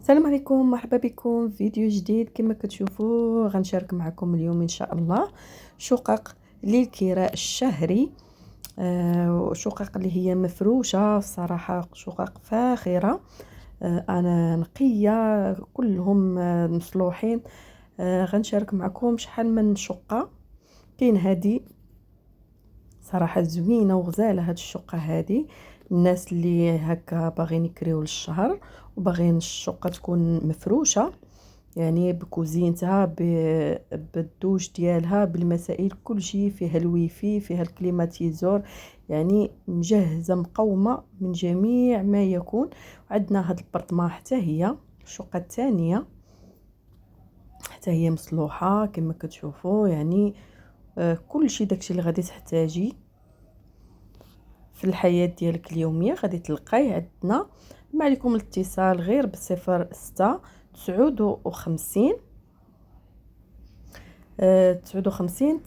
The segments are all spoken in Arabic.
السلام عليكم، مرحبا بكم في فيديو جديد. كما كتشوفوا غنشارك معكم اليوم ان شاء الله شقق للكراء الشهري. شقق اللي هي مفروشه صراحه، شقق فاخره. انا نقيه كلهم مصلوحين. غنشارك معكم شحال من شقه. كاين هذه صراحه زوينه وغزاله، هاد الشقه هذه الناس اللي هكا باغيين يكريو للشهر وباغيين الشقه تكون مفروشه، يعني بكوزينتها بالدوش ديالها بالمسائل، كل شيء فيها، الويفي فيها، الكليماتيزور، يعني مجهزه مقومه من جميع ما يكون. عندنا هاد البرطمان حتى هي الشقه الثانيه حتى هي مصلوحه كما كتشوفوا، يعني كل شيء داكشي اللي غادي تحتاجي في الحياة ديالك اليومية غادي تلقايه عندنا. ما عليكم الاتصال غير بصفر 6 59 59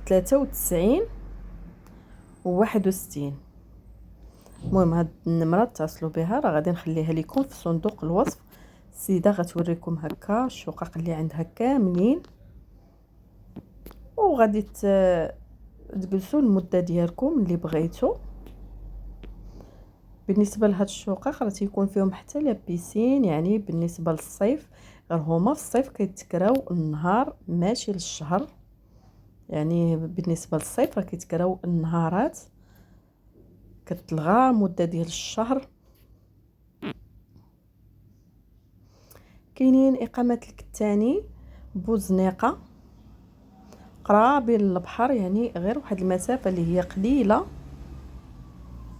93 61. المهم هاد النمرة اتصلوا بها، راه غادي نخليها لكم في صندوق الوصف. السيدة غتوريكم هكا الشقق اللي عندها كاملين، وغادي تجلسوا المدة ديالكم اللي بغيتوا. بالنسبه لهاد الشقق راه تيكون فيهم حتى لا بيسين، يعني بالنسبه للصيف غير هما في الصيف كيتكراو النهار ماشي للشهر، يعني بالنسبه للصيف راه كيتكراو النهارات، كتلغى مده ديال الشهر. كاينين اقامه الكتاني بوزنيقه قرابين للبحر، يعني غير واحد المسافه اللي هي قليله.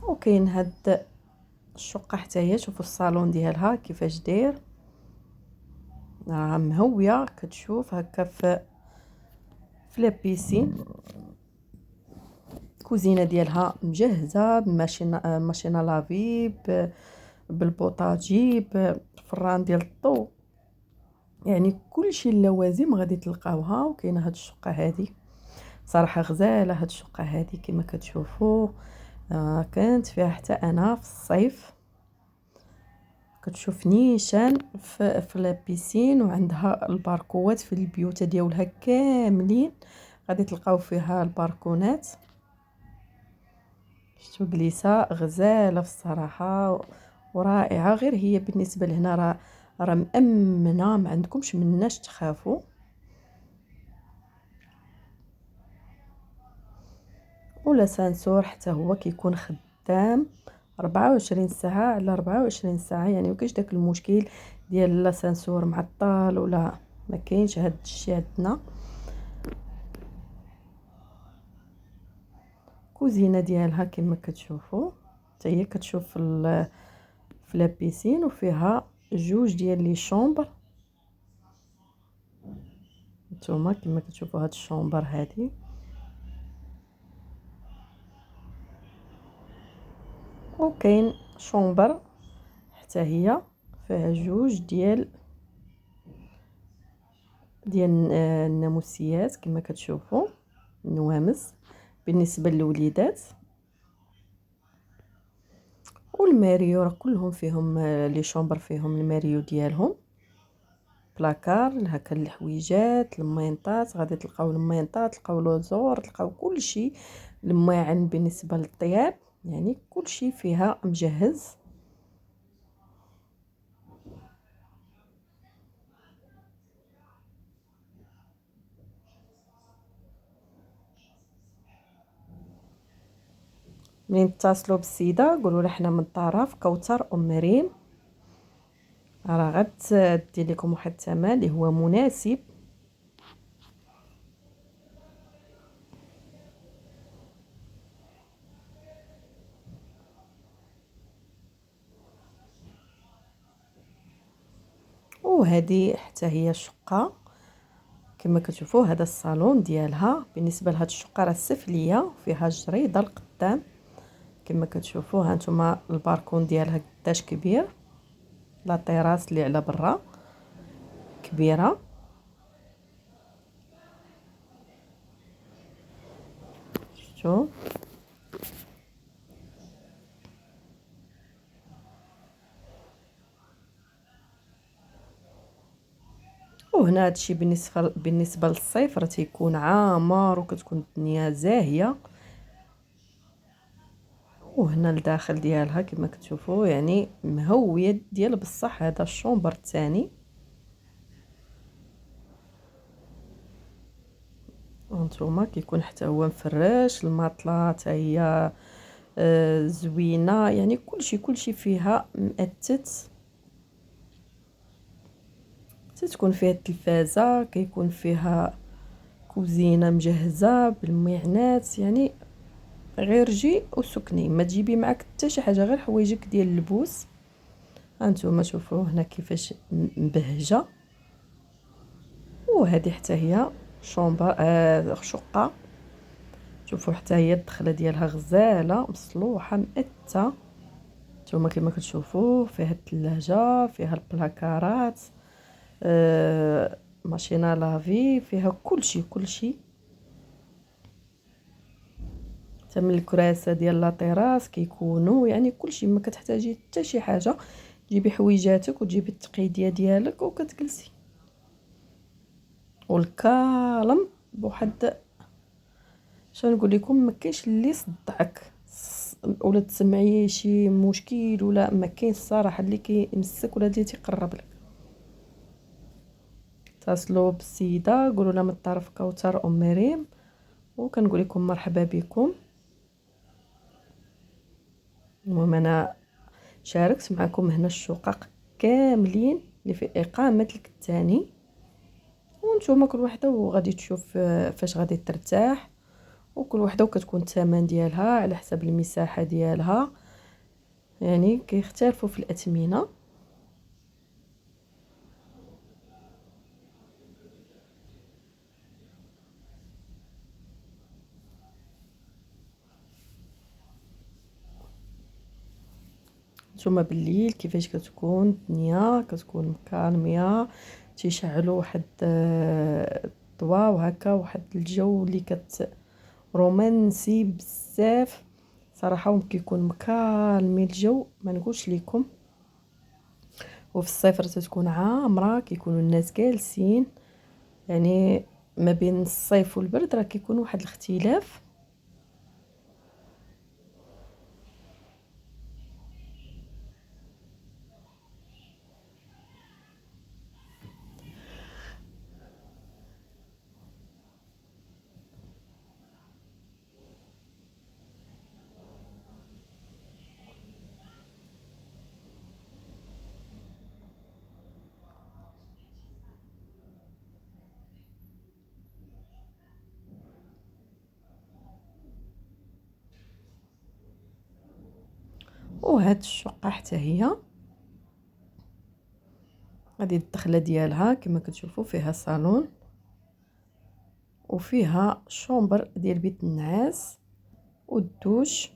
وكاين هاد الشقه حتى هي، شوفوا الصالون ديالها كيفاش داير، راه مهويه كتشوف هكا في لابيسين. الكوزينه ديالها مجهزه بماشينه لافي، بالبوطاجي، بالفران ديال الضو، يعني كل شيء اللوازم غادي تلقاوها. وكاينه هاد الشقه هذه صراحه غزاله، هاد الشقه هذه كما كتشوفوا كانت فيها حتى انا في الصيف. كتشوف نيشان في لابيسين، وعندها الباركوات في البيوت ديالها كاملين غادي تلقاو فيها الباركونات. شتو جليسه غزاله في الصراحه ورائعه. غير هي بالنسبه لهنا راه مأمنه، ما عندكمش مناش تخافوا. ولا سانسور حتى هو كيكون خدام 24 ساعه على 24 ساعه، يعني مكاينش داك المشكل ديال لا سانسور معطل ولا ما كاينش هاد الشيء عندنا. كوزينه ديالها كما كتشوفوا حتى هي كتشوف في لابيسين، وفيها جوج ديال لي شومبر. نتوما كما كتشوفوا هاد الشومبر هادي، وكاين شومبر حتى هي فيها جوج ديال الناموسيات كما كتشوفوا، النوامس بالنسبه للوليدات. والماريو راه كلهم فيهم لي شومبر فيهم الماريو ديالهم، بلاكار هكا الحويجات، المينطات غادي تلقاو المينطات، تلقاو لوزور، تلقاو كل شيء، الماعن بالنسبه للطياب، يعني كل شيء فيها مجهز. منين تتصلوا بالسيده قولوا لها حنا من الطرف كوثر ريم، راه غتدير لكم واحد الثمن اللي هو مناسب. وهذه حتى هي شقه كما كتشوفوا، هذا الصالون ديالها. بالنسبه لهاد الشقه راه السفليه فيها جريده القدام كما كتشوفوا، ها نتوما الباركون ديالها قداش كبير، لا طيراس اللي على برا كبيره. شفتوا وهنا هادشي بالنسبه للصيف راه تيكون عامر وكتكون الدنيا زاهيه. وهنا الداخل ديالها كما كتشوفوا يعني مهويه ديال بصح. هذا الشومبر الثاني هانتوما كيكون حتى هو مفرش، الماطله حتى هي زوينه، يعني كلشي فيها مأتت. تتكون فيها التلفازه، كيكون فيها كوزينه مجهزه بالميعنات، يعني غير جي وسكني، ما تجيبي معك حتى شي حاجه غير حوايجك ديال اللبوس. هانتوما شوفوا هنا كيفاش مبهجه. وهذه حتى هي شومبر شقه. شوفوا حتى هي الدخله ديالها غزاله مصلوحه مأته. نتوما كما كتشوفوا فيها الثلاجه، فيها البلاكارات، ماشينه لافي، فيها كلشي. حتى من الكراسه ديال لاطيراس كيكونوا، يعني كلشي، ما كتحتاجي حتى شي حاجه. جيبي حويجاتك وتجيبي التقيديه ديالك وكتجلسي. والكالم بواحد شنو نقول لكم، ما كاينش اللي يصدعك ولا تسمعي شي مشكل، ولا ما كاين الصراحه اللي كيمسك ولا اللي تيقرب لك. اتصلوا بالسيده قولوا لها من الطرف كوثر مريم، وكنقول لكم مرحبا بكم. المهم انا شاركت معكم هنا الشقق كاملين اللي في اقامه الكتاني، وانتم كل وحده وغادي تشوف فاش غادي ترتاح، وكل وحده وكتكون الثمن ديالها على حسب المساحه ديالها، يعني كيختلفوا في الاثمنه. نتوما بالليل كيفاش كتكون الدنيا، كتكون مكالميه، تيشعلوا واحد الضواء وهكا، واحد الجو اللي رومانسي بزاف صراحه، وكيكون مكالمي الجو ما نقولش لكم. وفي الصيف راه تكون عامره، كيكونوا الناس جالسين، يعني ما بين الصيف والبرد راه كيكون واحد الاختلاف. وهاد الشقه حتى هي هذه الدخله ديالها كما كتشوفوا، فيها صالون وفيها شومبر ديال بيت النعاس والدوش،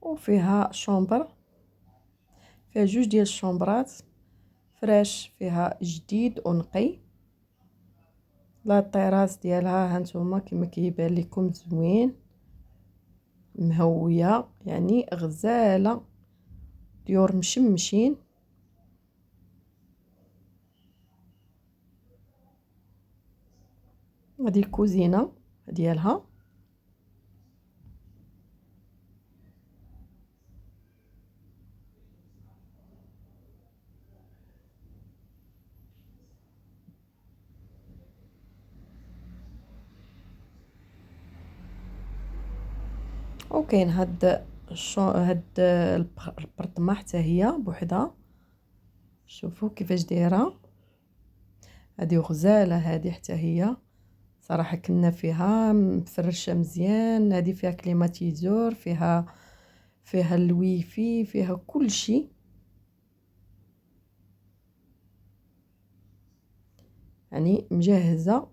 وفيها شومبر، فيها جوج ديال الشومبرات فراش، فيها جديد ونقي. لا الطراز ديالها هانتوما كما كيبان لكم زوين مهويه، يعني غزاله، ديور مشمشين. هذه الكوزينه ديالها. وكاين هاد البرطمه حتى هي بوحدها، شوفوا كيفاش دايره، هذه غزاله هذه حتى هي صراحه، كنا فيها مفرشه مزيان. هذه فيها كليماتيزور، فيها الويفي، فيها كل شيء، يعني مجهزه،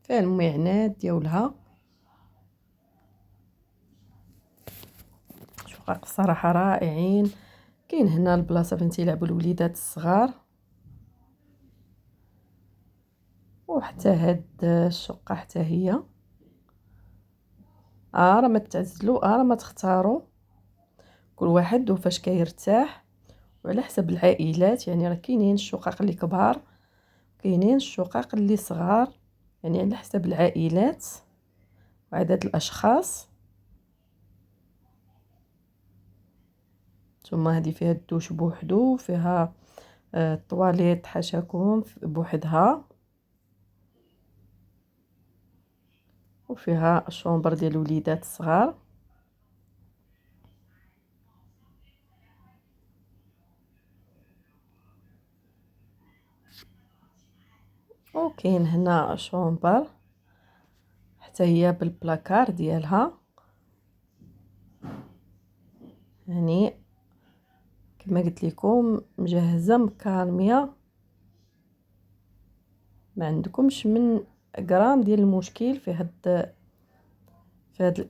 فيها المعينات ديالها. شقق صراحه رائعين. كاين هنا البلاصه فين تيلعبوا الوليدات الصغار. وحتى هاد الشقه حتى هي راه ما تعزلوا، راه ما تختاروا. كل واحد وفاش كيرتاح وعلى حسب العائلات. يعني راه كاينين الشقق اللي كبار، كاينين الشقق اللي صغار، يعني على حسب العائلات وعدد الاشخاص. ثم هذه فيها الدوش بوحدو، فيها الطواليت حاشاكم بوحدها، وفيها الشومبر ديال الوليدات الصغار. وكاين هنا شومبر حتى هي بالبلاكار ديالها، يعني كما قلت لكم مجهزه مكالميه، ما عندكمش من غرام ديال المشكل في هاد